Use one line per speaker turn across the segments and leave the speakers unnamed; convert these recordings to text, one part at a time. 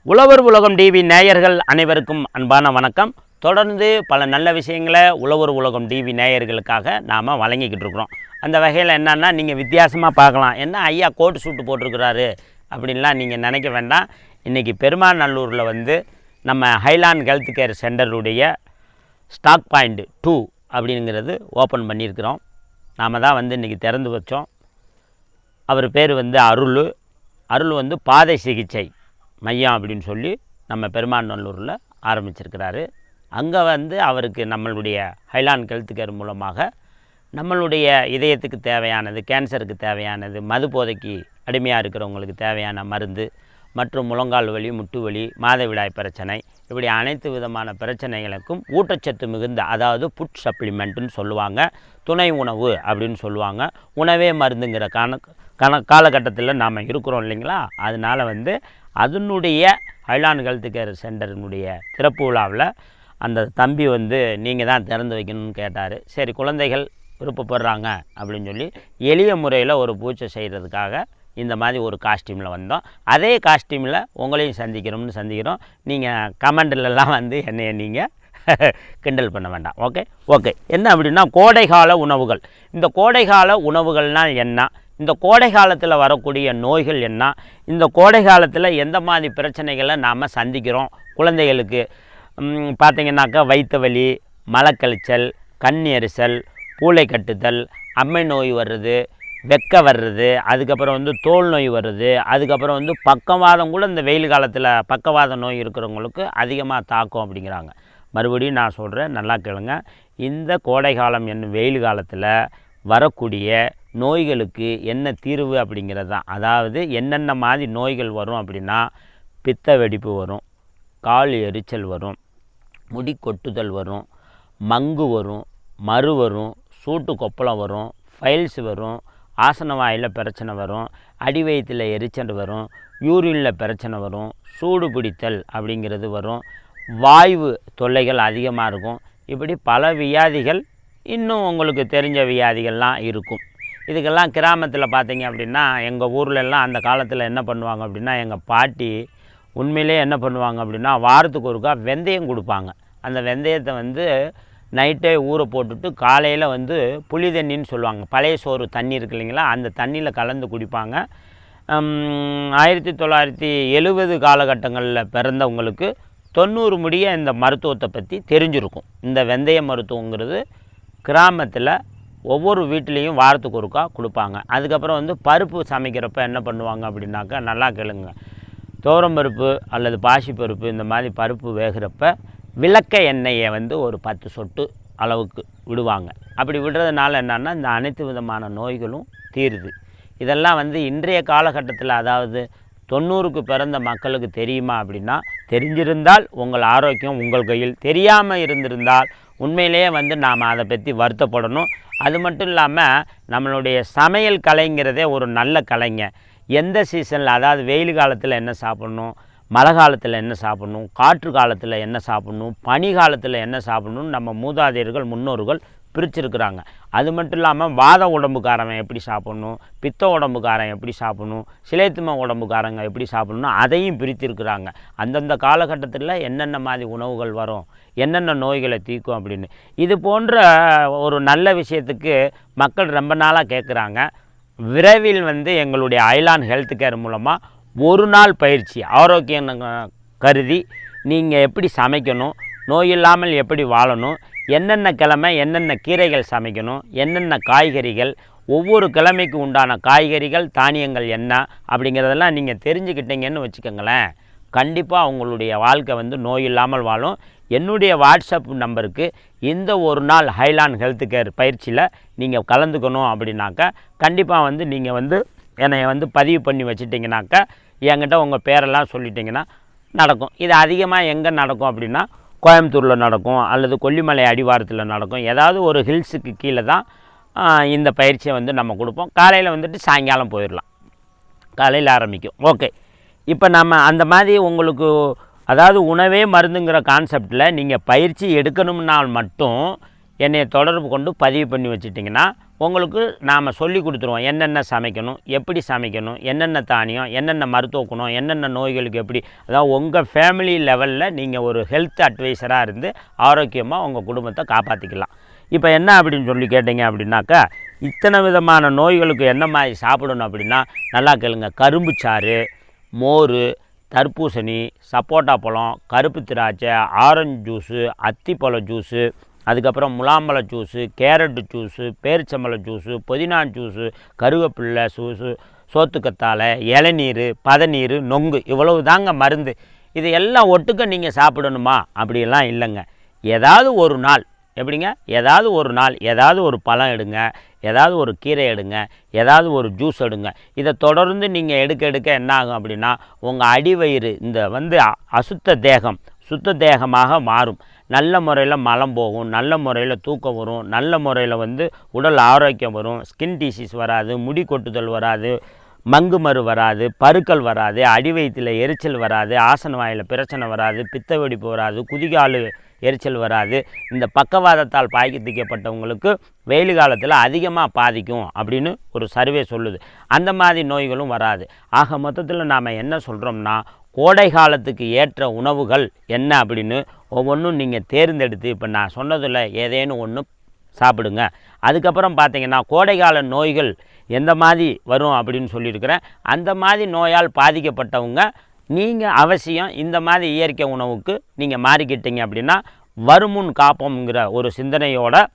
உழவர் உலகம் டிவி நேயர்கள் அனைவருக்கும் அன்பான வணக்கம். தொடர்ந்து பல நல்ல விஷயங்களை உழவர் உலகம் டிவி நேயர்களுக்காக நாம் வழங்கிக்கிட்டு இருக்கிறோம். அந்த வகையில் என்னென்னா, நீங்கள் வித்தியாசமாக பார்க்கலாம், என்ன ஐயா கோட்டு சூட்டு போட்டிருக்கிறாரு அப்படின்லாம் நீங்கள் நினைக்க வேண்டாம். இன்றைக்கி பெருமாநல்லூரில் வந்து நம்ம ஹைலாண்ட் ஹெல்த் கேர் சென்டருடைய ஸ்டாக் பாயிண்ட் 2 அப்படிங்கிறது ஓப்பன் பண்ணியிருக்கிறோம். நாம் தான் வந்து இன்றைக்கி திறந்து வச்சோம். அவர் பேர் வந்து அருள் வந்து பாதை சிகிச்சை மையம் அப்படின்னு சொல்லி நம்ம பெருமாநல்லூரில் ஆரம்பிச்சிருக்கிறாரு. அங்கே வந்து அவருக்கு நம்மளுடைய ஹைலாண்ட் ஹெல்த் கேர் மூலமாக நம்மளுடைய இதயத்துக்கு தேவையானது, கேன்சருக்கு தேவையானது, மது போதைக்கு அடிமையாக இருக்கிறவங்களுக்கு தேவையான மருந்து மற்றும் முழங்கால் வலி, முட்டு வலி, மாதவிடாய் பிரச்சனை, இப்படி அனைத்து விதமான பிரச்சனைகளுக்கும் ஊட்டச்சத்து மிகுந்த, அதாவது ஃபுட் சப்ளிமெண்ட்டுன்னு சொல்லுவாங்க, துணை உணவு அப்படின்னு சொல்லுவாங்க. உணவே மருந்துங்கிற காலகட்டத்தில் நாம் இருக்கிறோம் இல்லைங்களா? அதனால் வந்து அதனுடைய ஹைலாண்ட் ஹெல்த் கேர் சென்டரினுடைய திறப்பு விழாவில் அந்த தம்பி வந்து நீங்கள் தான் திறந்து வைக்கணும்னு கேட்டார். சரி, குழந்தைகள் விருப்பப்படுறாங்க அப்படின்னு சொல்லி எளிய முறையில் ஒரு பூஜை செய்கிறதுக்காக இந்த மாதிரி ஒரு காஸ்டியூமில் வந்தோம். அதே காஸ்டியூமில் உங்களையும் சந்திக்கிறோம். நீங்கள் கமெண்ட்லலாம் வந்து என்னைய நீங்கள் கிண்டல் பண்ண வேண்டாம். ஓகே. என்ன அப்படின்னா, கோடைகால உணவுகள். இந்த கோடைகால உணவுகள்னால் என்ன, இந்த கோடை காலத்தில் வரக்கூடிய நோய்கள் என்ன, இந்த கோடை காலத்தில் எந்த மாதிரி பிரச்சனைகளை நாம் சந்திக்கிறோம், குழந்தைகளுக்கு பார்த்திங்கனாக்கா வயிற்று வலி, மலக்கழிச்சல், கண் எரிச்சல், பூளை கட்டுதல், அம்மை நோய் வர்றது, வெக்க வர்றது, அதுக்கப்புறம் வந்து தோல் நோய் வருது, அதுக்கப்புறம் வந்து பக்கவாதம் கூட இந்த வெயில் காலத்தில் பக்கவாத நோய் இருக்கிறவங்களுக்கு அதிகமாக தாக்கும் அப்படிங்கிறாங்க. மறுபடியும் நான் சொல்கிறேன், நல்லா கேளுங்க. இந்த கோடை காலம் என்னும் வெயில் காலத்தில் வரக்கூடிய நோய்களுக்கு என்ன தீர்வு அப்படிங்கிறது தான். அதாவது என்னென்ன மாதிரி நோய்கள் வரும் அப்படின்னா, பித்த வெடிப்பு வரும், கால் எரிச்சல் வரும், முடி கொட்டுதல் வரும், மங்கு வரும், மறு வரும், சூட்டு கொப்பளம் வரும், ஃபைல்ஸ் வரும், ஆசன வாயில் பிரச்சனை வரும், அடி வயிற்றில் எரிச்சல் வரும், யூரினில் பிரச்சனை வரும், சூடு பிடித்தல் அப்படிங்கிறது வரும், வாய்வு தொல்லைகள் அதிகமாக இருக்கும். இப்படி பல வியாதிகள், இன்னும் உங்களுக்கு தெரிஞ்ச வியாதிகள்லாம் இருக்கும். இதுக்கெல்லாம் கிராமத்தில் பார்த்தீங்க அப்படின்னா, எங்கள் ஊர்லெல்லாம் அந்த காலத்தில் என்ன பண்ணுவாங்க அப்படின்னா, எங்கள் பாட்டி உண்மையிலே என்ன பண்ணுவாங்க அப்படின்னா, வாரத்துக்கு ஒருக்கா வெந்தயம் கொடுப்பாங்க. அந்த வெந்தயத்தை வந்து நைட்டே ஊற போட்டுட்டு காலையில் வந்து புளி தண்ணின்னு சொல்லுவாங்க, பழைய சோறு தண்ணி இருக்கு இல்லைங்களா, அந்த தண்ணியில் கலந்து குடிப்பாங்க. 1970 காலகட்டங்களில் பிறந்தவங்களுக்கு 90 முடிய இந்த மருத்துவத்தை பற்றி தெரிஞ்சிருக்கும். இந்த வெந்தய மருத்துவங்கிறது கிராமத்தில் ஒவ்வொரு வீட்லேயும் வாரத்துக்கு ஒருக்கா கொடுப்பாங்க. அதுக்கப்புறம் வந்து பருப்பு சமைக்கிறப்ப என்ன பண்ணுவாங்க அப்படின்னாக்கா, நல்லா கேளுங்க, துவரம் பருப்பு அல்லது பாசி பருப்பு இந்த மாதிரி பருப்பு வேகிறப்ப விளக்க எண்ணெயை வந்து ஒரு 10 சொட்டு அளவுக்கு விடுவாங்க. அப்படி விடுறதுனால என்னென்னா, இந்த அனைத்து விதமான நோய்களும் தீருது. இதெல்லாம் வந்து இன்றைய காலகட்டத்தில், அதாவது 90க்கு பிறந்த மக்களுக்கு தெரியுமா அப்படின்னா, தெரிஞ்சிருந்தால் உங்கள் ஆரோக்கியம் உங்கள் கையில், தெரியாமல் இருந்திருந்தால் உண்மையிலேயே வந்து நாம் அதை பற்றி வருத்தப்படணும். அது மட்டும் இல்லாமல் நம்மளுடைய சமையல் கலைங்கிறதே ஒரு நல்ல கலைங்க. எந்த சீசனில், அதாவது வெயில் காலத்தில் என்ன சாப்பிட்ணும், மழை காலத்தில் என்ன சாப்பிட்ணும், காற்று காலத்தில் என்ன சாப்பிட்ணும், பனி காலத்தில் என்ன சாப்பிட்ணுன்னு நம்ம மூதாதையர்கள் முன்னோர்கள் பிரிச்சுருக்குறாங்க. அது மட்டும் இல்லாமல் வாத உடம்புக்காரன் எப்படி சாப்பிட்ணும், பித்த உடம்புக்காரன் எப்படி சாப்பிட்ணும், சிலைத்தும உடம்புக்காரங்க எப்படி சாப்பிட்ணும், அதையும் பிரித்திருக்கிறாங்க. அந்தந்த காலகட்டத்தில் என்னென்ன மாதிரி உணவுகள் வரும், என்னென்ன நோய்களை தீர்க்கும் அப்படின்னு. இது போன்ற ஒரு நல்ல விஷயத்துக்கு மக்கள் ரொம்ப நாளாக கேட்குறாங்க. விரைவில் வந்து எங்களுடைய ஹைலாண்ட் ஹெல்த் கேர் மூலமாக ஒரு நாள் பயிற்சி, ஆரோக்கியம் கருதி நீங்கள் எப்படி சமைக்கணும், நோய் இல்லாமல் எப்படி வாழணும், என்னென்ன கிழமை என்னென்ன கீரைகள் சமைக்கணும், என்னென்ன காய்கறிகள், ஒவ்வொரு கிழமைக்கு உண்டான காய்கறிகள், தானியங்கள் என்ன அப்படிங்கிறதெல்லாம் நீங்கள் தெரிஞ்சுக்கிட்டீங்கன்னு வச்சுக்கோங்களேன், கண்டிப்பாக உங்களுடைய வாழ்க்கை வந்து நோய் இல்லாமல் வாழும். என்னுடைய வாட்ஸ்அப் நம்பருக்கு இந்த ஒரு நாள் ஹைலாண்ட் ஹெல்த் கேர் பயிற்சியில் நீங்கள் கலந்துக்கணும் அப்படின்னாக்கா, கண்டிப்பாக வந்து நீங்கள் வந்து என்னை வந்து பதிவு பண்ணி வச்சுட்டிங்கனாக்கா, என்கிட்ட உங்கள் பேரெல்லாம் சொல்லிட்டிங்கன்னா நடக்கும். இது அதிகமாக எங்கே நடக்கும் அப்படின்னா, கோயம்புத்தூரில் நடக்கும், அல்லது கொல்லிமலை அடிவாரத்தில் நடக்கும். ஏதாவது ஒரு ஹில்ஸுக்கு கீழே தான் இந்த பயிற்சியை வந்து நம்ம கொடுப்போம். காலையில் வந்துட்டு சாயங்காலம் போயிடலாம், காலையில் ஆரம்பிக்கும். ஓகே, இப்போ நம்ம அந்த மாதிரி உங்களுக்கு, அதாவது உணவே மருந்துங்கிற கான்செப்டில் நீங்கள் பயிற்சி எடுக்கணும்னால் மட்டும் என்னை தொடர்பு கொண்டு பதிவு பண்ணி வச்சுட்டிங்கன்னா உங்களுக்கு நாம் சொல்லி கொடுத்துருவோம். என்னென்ன சமைக்கணும், எப்படி சமைக்கணும், என்னென்ன தானியம், என்னென்ன மருத்துவ குணம், என்னென்ன நோய்களுக்கு எப்படி, அதாவது உங்கள் ஃபேமிலி லெவலில் நீங்கள் ஒரு ஹெல்த் அட்வைசராக இருந்து ஆரோக்கியமாக உங்கள் குடும்பத்தை காப்பாற்றிக்கலாம். இப்போ என்ன அப்படின்னு சொல்லி கேட்டிங்க அப்படின்னாக்கா, இத்தனை விதமான நோய்களுக்கு என்ன மாதிரி சாப்பிடணும் அப்படின்னா, நல்லா கேளுங்க. கரும்பு சாறு, மோர், தர்பூசணி, சப்போட்டா பழம், கருப்பு திராட்சை, ஆரஞ்சு ஜூஸு, அத்திப்பழ ஜூஸு, அதுக்கப்புறம் முலாம்பழ ஜூஸு, கேரட்டு ஜூஸு, பேரிச்சம்பழ ஜூஸு, புதினா ஜூஸு, கருவேப்பில்லை ஜூஸு, சோத்துக்கத்தாழை, இளநீர், பதநீர், நொங்கு, இவ்வளவு தாங்க மருந்து. இது எல்லாம் ஒட்டுக்க நீங்கள் சாப்பிடணுமா அப்படியெல்லாம் இல்லைங்க. ஏதாவது ஒரு நாள், எப்படிங்க, ஏதாவது ஒரு நாள் ஏதாவது ஒரு பழம் எடுங்க, ஏதாவது ஒரு கீரை எடுங்க, ஏதாவது ஒரு ஜூஸ் எடுங்க. இதை தொடர்ந்து நீங்கள் எடுக்க என்ன ஆகும் அப்படின்னா, உங்கள் அடிவயிறு இந்த அசுத்த தேகம் சுத்த தேகமாக மாறும். நல்ல முறையில் மலம் போகும், நல்ல முறையில் தூக்கம் வரும், நல்ல முறையில் உடல் ஆரோக்கியம் வரும், ஸ்கின் டிசீஸ் வராது, முடி கொட்டுதல் வராது, மங்குமரு வராது, பருக்கள் வராது, அடிவயிற்றில் எரிச்சல் வராது, ஆசன வாயில் பிரச்சனை வராது, பித்த வெடிப்பு வராது, குதிகால் எரிச்சல் வராது. இந்த பக்கவாதத்தால் பாதிக்கப்பட்டவங்களுக்கு வெயில் காலத்தில் அதிகமாக பாதிக்கும் அப்படின்னு ஒரு சர்வே சொல்லுது. அந்த மாதிரி நோய்களும் வராது. ஆக மொத்தத்தில் நாம் என்ன சொல்கிறோம்னா, கோடை காலத்துக்கு ஏற்ற உணவுகள் என்ன அப்படின்னு ஒவ்வொன்றும் நீங்கள் தேர்ந்தெடுத்து, இப்போ நான் சொன்னதில் ஏதேனும் ஒன்று சாப்பிடுங்க. அதுக்கப்புறம் பார்த்திங்கன்னா, கோடைக்கால நோய்கள் எந்த மாதிரி வரும் அப்படின்னு சொல்லியிருக்கிறேன். அந்த மாதிரி நோயால் பாதிக்கப்பட்டவங்க நீங்கள் அவசியம் இந்த மாதிரி இயற்கை உணவுக்கு நீங்கள் மாறிக்கிட்டீங்க அப்படின்னா வருமுன் காப்போம்ங்கிற ஒரு சிந்தனையோட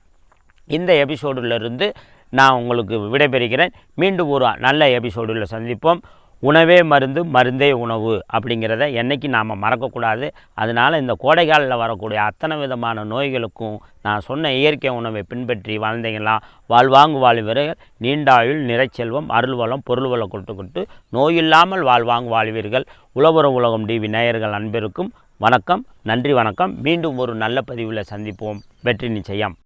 இந்த எபிசோடிலிருந்து நான் உங்களுக்கு விடைபெறுகிறேன். மீண்டும் ஒரு நல்ல எபிசோடில் சந்திப்போம். உணவே மருந்து, மருந்தே உணவு அப்படிங்கிறத என்றைக்கு நாம் மறக்கக்கூடாது. அதனால் இந்த கோடைக்காலில் வரக்கூடிய அத்தனை விதமான நோய்களுக்கும் நான் சொன்ன இயற்கை உணவை பின்பற்றி வாழ்ந்தீங்களா, வாழ்வாங்கு வாழ்வீர்கள், நீண்டாயுள், நிறைச்செல்வம், அருள்வளம், பொருள்வளம் கொடுத்து நோயில்லாமல் வாழ்வாங்கு வாழ்வீர்கள். உழவரும் உலகம் டிவி நேயர்கள் அன்பருக்கும் வணக்கம், நன்றி, வணக்கம். மீண்டும் ஒரு நல்ல பதிவில் சந்திப்போம். வெற்றி நிச்சயம்.